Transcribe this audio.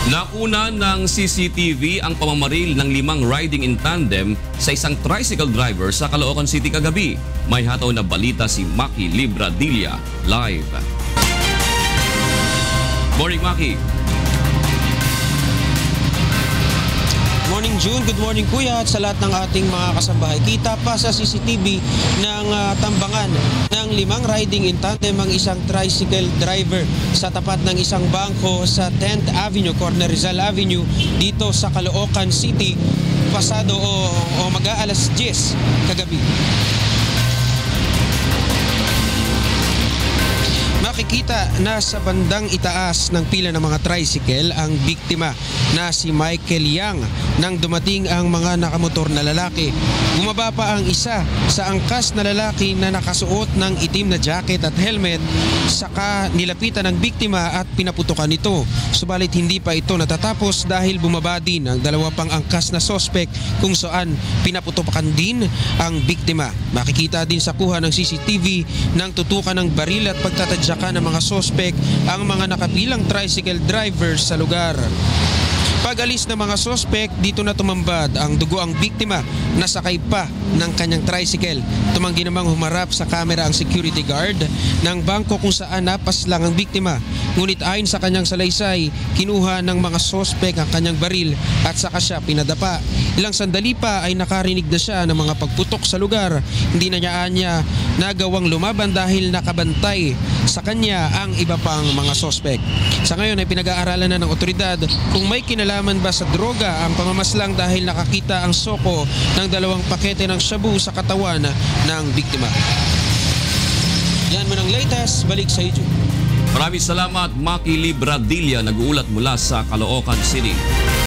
Nakuna ng CCTV ang pamamaril ng 5 riding in tandem sa isang tricycle driver sa Caloocan City kagabi. May hataw na balita si Maki Libradilla live. Morning, Maki. Morning June, good morning Kuya at sa lahat ng ating mga kasambahay. Kita pa sa CCTV ng tambangan ng 5 riding in tandem ang isang tricycle driver sa tapat ng isang bangko sa 10th Avenue, Corner Rizal Avenue dito sa Caloocan City pasado o mag-aalas 10 kagabi. Makikita na sa bandang itaas ng pila ng mga tricycle ang biktima na si Michael Yang nang dumating ang mga nakamotor na lalaki. Bumaba pa ang isa sa angkas na lalaki na nakasuot ng itim na jacket at helmet, saka nilapitan ng biktima at pinaputukan ito. Subalit hindi pa ito natatapos dahil bumaba din ang 2 pang angkas na sospek kung saan pinaputukan din ang biktima. Makikita din sa kuha ng CCTV ng tutukan ng baril at pagtatadyakan ng mga sospek ang mga nakapilang tricycle drivers sa lugar. Pag-alis ng mga sospek, dito na tumambad ang dugo ang biktima na sakay pa ng kanyang tricycle. Tumanggi namang humarap sa kamera ang security guard ng bangko kung saan napaslang ang biktima. Ngunit ayon sa kanyang salaysay, kinuha ng mga sospek ang kanyang baril at saka siya pinadapa. Ilang sandali pa ay nakarinig na siya ng mga pagputok sa lugar. Hindi na niya nagawang lumaban dahil nakabantay sa kanya ang iba pang mga sospek. Sa ngayon ay pinag-aaralan na ng otoridad kung may kinalaman ba sa droga ang pamamaslang dahil nakakita ang soko ng 2 pakete ng shabu sa katawan ng biktima. Yan mo ng latest, balik sa YouTube. Maraming salamat, Maki Libradilla, nag-uulat mula sa Caloocan City.